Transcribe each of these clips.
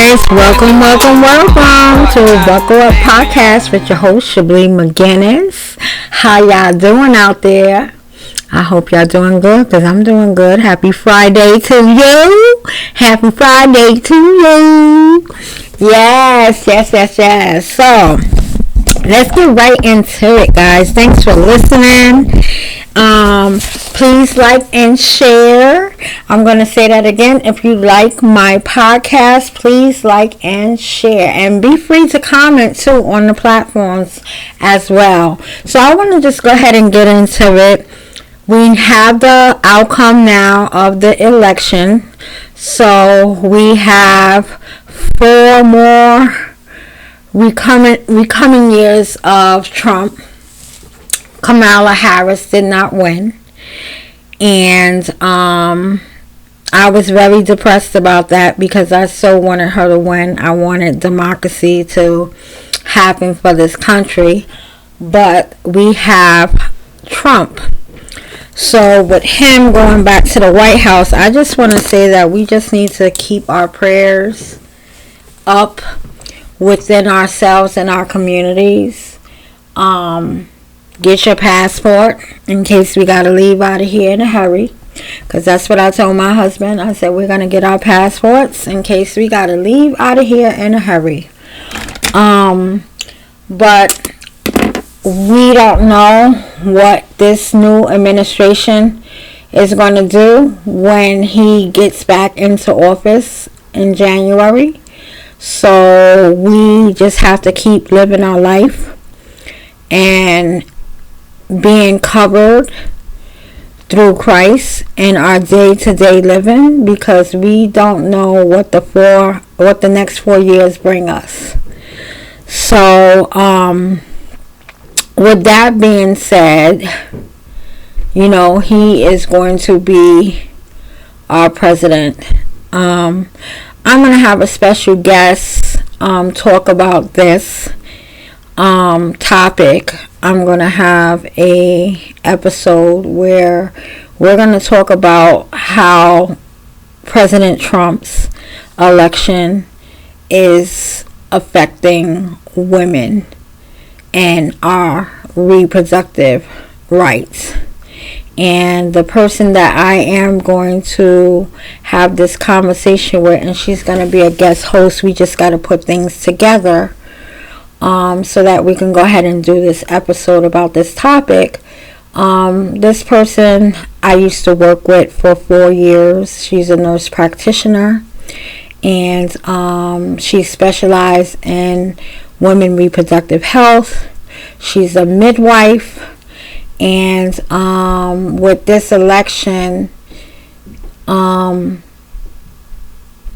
Welcome to Buckle Up Podcast with your host, Shablee McGinnis. How y'all doing out there? I hope y'all doing good, because I'm doing good. Happy Friday to you. Happy Friday to you. Yes. So, let's get right into it, guys. Thanks for listening. Please like and share. I'm going to say that again. If you like my podcast, please like and share. And be free to comment too on the platforms as well. So I want to just go ahead and get into it. We have the outcome now of the election. So we have 4 more recoming years of Trump. Kamala Harris did not win. And I was very depressed about that, because I so wanted her to win. I wanted democracy to happen for this country. But we have Trump. So with him going back to the White House, I just want to say that we just need to keep our prayers up within ourselves and our communities. Get your passport in case we got to leave out of here in a hurry. Because that's what I told my husband. I said we're going to get our passports in case we got to leave out of here in a hurry. But we don't know what this new administration is going to do when he gets back into office in January. So we just have to keep living our life and being covered through Christ in our day-to-day living, because we don't know what the next 4 years bring us. So with that being said, he is going to be our president. I'm going to have a special guest talk about this topic. I'm going to have a episode where we're going to talk about how President Trump's election is affecting women and our reproductive rights. And the person that I am going to have this conversation with, and she's going to be a guest host, we just got to put things together so that we can go ahead and do this episode about this topic. This person I used to work with for 4 years. She's a nurse practitioner, and she specialized in women reproductive health. She's a midwife, and with this election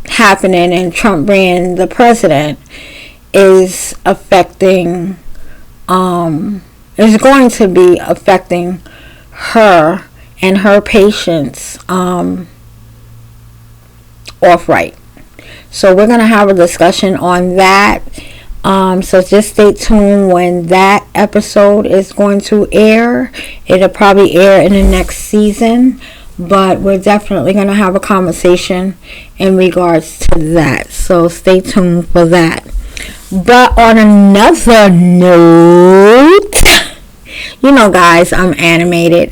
happening and Trump being the president, is affecting is going to be affecting her and her patients outright. So we're going to have a discussion on that. So just stay tuned when that episode is going to air. It'll probably air in the next season, but we're definitely going to have a conversation in regards to that. So stay tuned for that. But on another note, guys, I'm animated.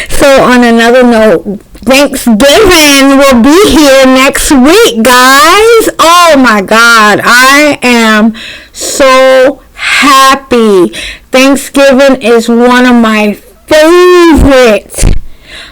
So on another note, Thanksgiving will be here next week, guys. Oh my God, I am so happy. Thanksgiving is one of my favorite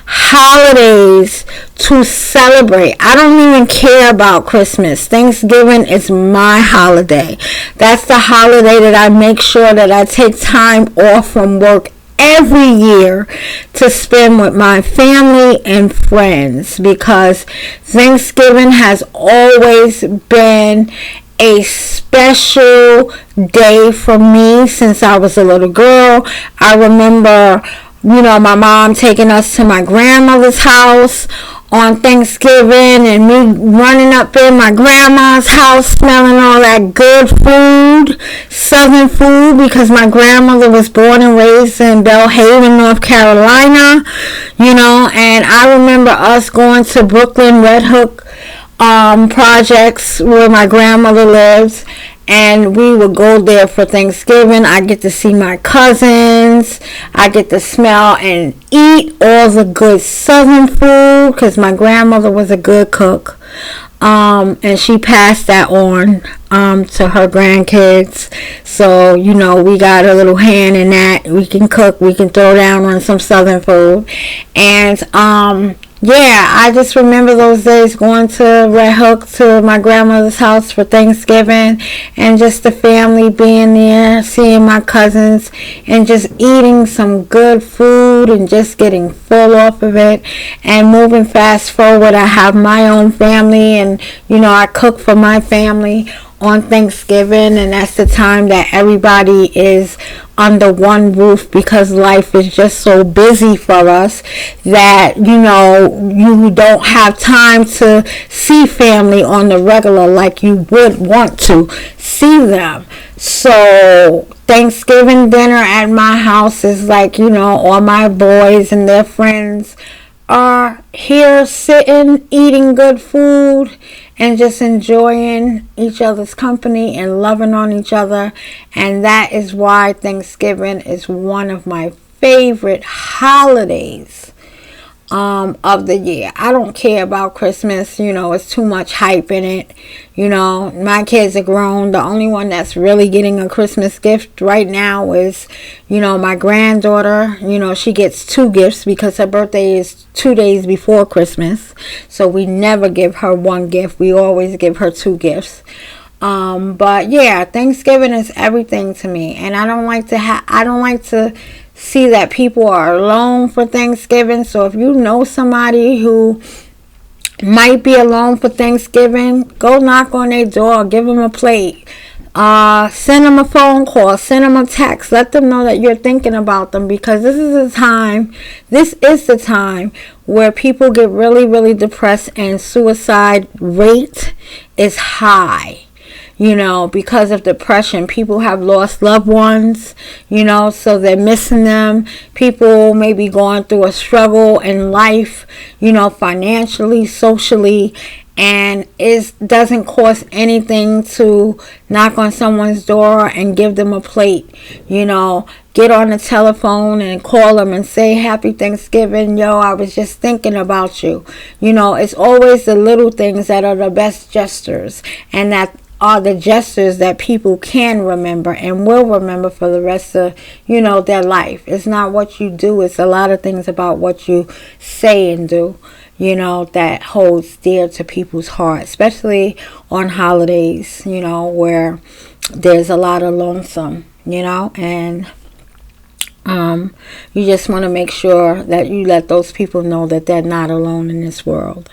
holidays to celebrate. I don't even care about Christmas. Thanksgiving is my holiday. That's the holiday that I make sure that I take time off from work every year to spend with my family and friends, because Thanksgiving has always been a special day for me since I was a little girl. I remember my mom taking us to my grandmother's house on Thanksgiving, and me running up in my grandma's house smelling all that good food, Southern food, because my grandmother was born and raised in Belhaven, North Carolina, and I remember us going to Brooklyn Red Hook projects where my grandmother lives, and we would go there for Thanksgiving. I get to see my cousins. I get to smell and eat all the good Southern food because my grandmother was a good cook. And she passed that on to her grandkids. So, we got a little hand in that. We can cook. We can throw down on some Southern food. And yeah, I just remember those days going to Red Hook to my grandmother's house for Thanksgiving, and just the family being there, seeing my cousins, and just eating some good food and just getting full off of it. And moving fast forward, I have my own family, and I cook for my family on Thanksgiving, and that's the time that everybody is under one roof because life is just so busy for us that you don't have time to see family on the regular like you would want to see them. So Thanksgiving dinner at my house is like, all my boys and their friends are here sitting, eating good food, and just enjoying each other's company and loving on each other. And that is why Thanksgiving is one of my favorite holidays of the year. I don't care about Christmas. It's too much hype in it. My kids are grown. The only one that's really getting a Christmas gift right now is, my granddaughter. She gets 2 gifts because her birthday is 2 days before Christmas. So we never give her 1 gift. We always give her 2 gifts. But yeah, Thanksgiving is everything to me. And I don't like to see that people are alone for Thanksgiving. So if you know somebody who might be alone for Thanksgiving, go knock on their door, give them a plate, send them a phone call, send them a text, let them know that you're thinking about them, because this is the time where people get really, really depressed and suicide rate is high. Because of depression. People have lost loved ones, so they're missing them. People may be going through a struggle in life, financially, socially, and it doesn't cost anything to knock on someone's door and give them a plate. Get on the telephone and call them and say, Happy Thanksgiving. I was just thinking about you. It's always the little things that are the best gestures, and that are the gestures that people can remember and will remember for the rest of, their life. It's not what you do. It's a lot of things about what you say and do, that holds dear to people's heart, especially on holidays, where there's a lot of lonesome, and you just want to make sure that you let those people know that they're not alone in this world.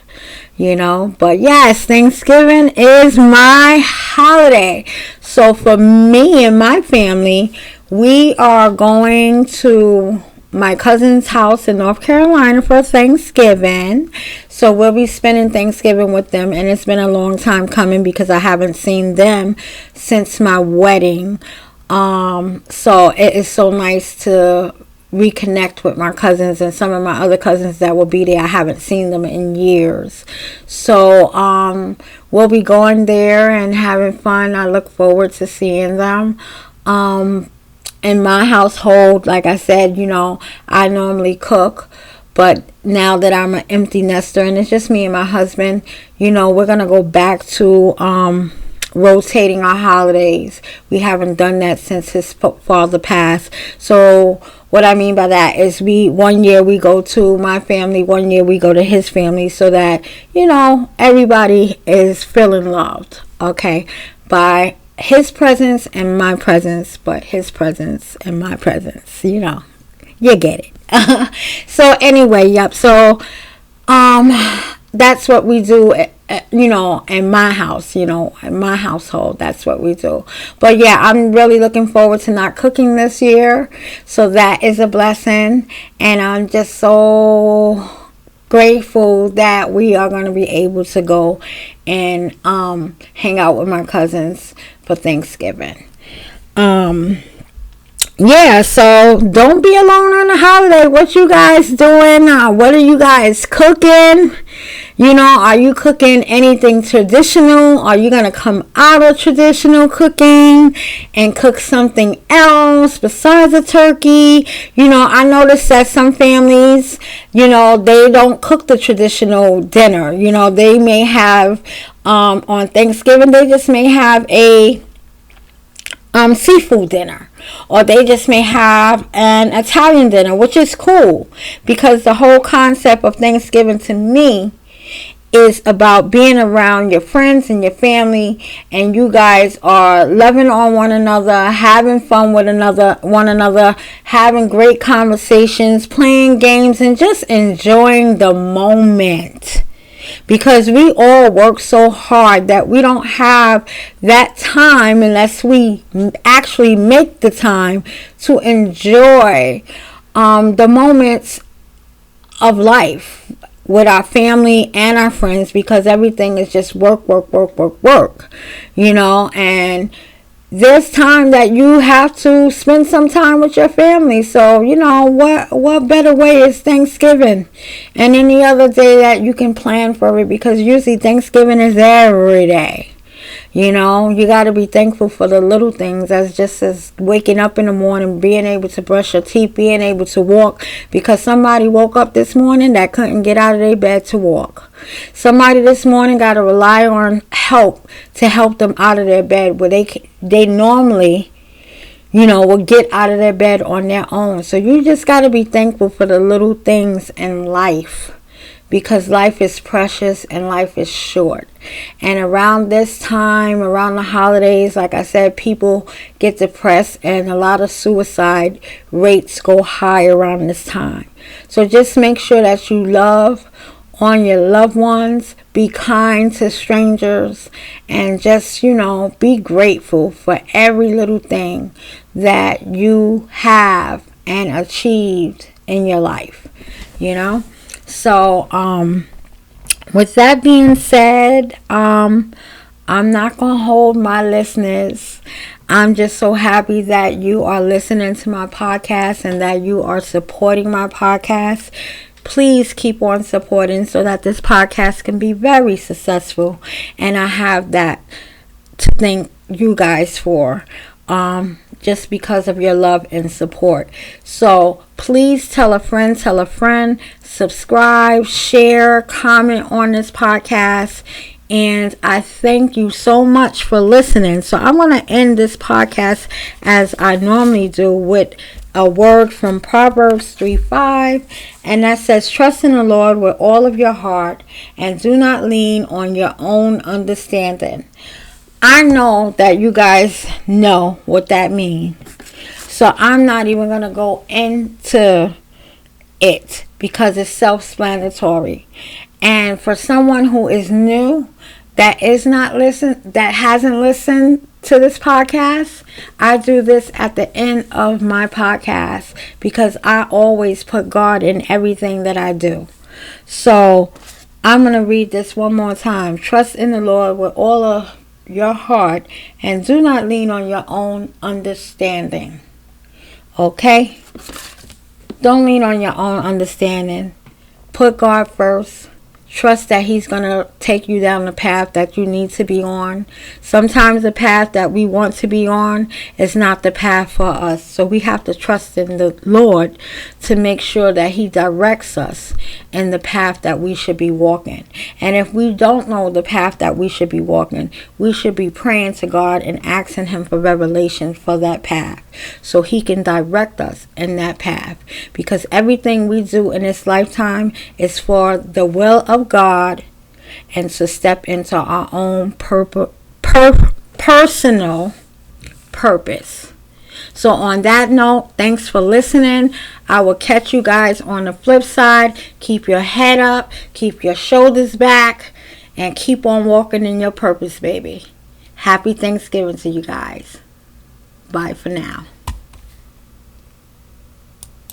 But yes, Thanksgiving is my holiday. So for me and my family, we are going to my cousin's house in North Carolina for Thanksgiving. So we'll be spending Thanksgiving with them, and it's been a long time coming because I haven't seen them since my wedding. So it is so nice to reconnect with my cousins and some of my other cousins that will be there. I haven't seen them in years. So we'll be going there and having fun. I look forward to seeing them. In my household, like I said, I normally cook, but now that I'm an empty nester and it's just me and my husband, we're going to go back to rotating our holidays. We haven't done that since his father passed. So what I mean by that is one year we go to my family, one year we go to his family, so that everybody is feeling loved, okay, by his presence and my presence, but his presence and my presence, you get it. So anyway, yep, so that's what we do, in my house, in my household. That's what we do. But yeah, I'm really looking forward to not cooking this year. So that is a blessing. And I'm just so grateful that we are going to be able to go and hang out with my cousins for Thanksgiving. yeah, so don't be alone on the holiday. What you guys doing? What are you guys cooking? Are you cooking anything traditional? Are you going to come out of traditional cooking and cook something else besides a turkey? I noticed that some families, they don't cook the traditional dinner. They may have, on Thanksgiving, they just may have a seafood dinner, or they just may have an Italian dinner, which is cool, because the whole concept of Thanksgiving to me is about being around your friends and your family, and you guys are loving on one another, having fun with one another, having great conversations, playing games, and just enjoying the moment. Because we all work so hard that we don't have that time unless we actually make the time to enjoy the moments of life with our family and our friends, because everything is just work, and there's time that you have to spend some time with your family. So, what better way is Thanksgiving and any other day that you can plan for it, because usually Thanksgiving is every day. You got to be thankful for the little things, as waking up in the morning, being able to brush your teeth, being able to walk, because somebody woke up this morning that couldn't get out of their bed to walk. Somebody this morning got to rely on help to help them out of their bed, where they normally, will get out of their bed on their own. So you just got to be thankful for the little things in life, because life is precious and life is short. And around this time, around the holidays, like I said, people get depressed and a lot of suicide rates go high around this time. So just make sure that you love on your loved ones, be kind to strangers, and just, be grateful for every little thing that you have and achieved in your life, So, with that being said, I'm not going to hold my listeners. I'm just so happy that you are listening to my podcast and that you are supporting my podcast. Please keep on supporting so that this podcast can be very successful. And I have that to thank you guys for. Just because of your love and support. So please tell a friend, subscribe, share, comment on this podcast. And I thank you so much for listening. So I'm going to end this podcast as I normally do with a word from Proverbs 3:5. And that says, trust in the Lord with all of your heart and do not lean on your own understanding. I know that you guys know what that means. So I'm not even going to go into it because it's self-explanatory. And for someone who is new, that hasn't listened to this podcast, I do this at the end of my podcast because I always put God in everything that I do. So I'm going to read this one more time. Trust in the Lord with all of your heart and do not lean on your own understanding. Okay? Don't lean on your own understanding. Put God first. Trust that He's going to take you down the path that you need to be on. Sometimes the path that we want to be on is not the path for us. So we have to trust in the Lord to make sure that He directs us in the path that we should be walking. And if we don't know the path that we should be walking, we should be praying to God and asking Him for revelation for that path, so He can direct us in that path. Because everything we do in this lifetime is for the will of God and to step into our own personal purpose. So on that note, thanks for listening. I will catch you guys on the flip side. Keep your head up, keep your shoulders back, and keep on walking in your purpose, baby. Happy Thanksgiving to you guys. Bye for now.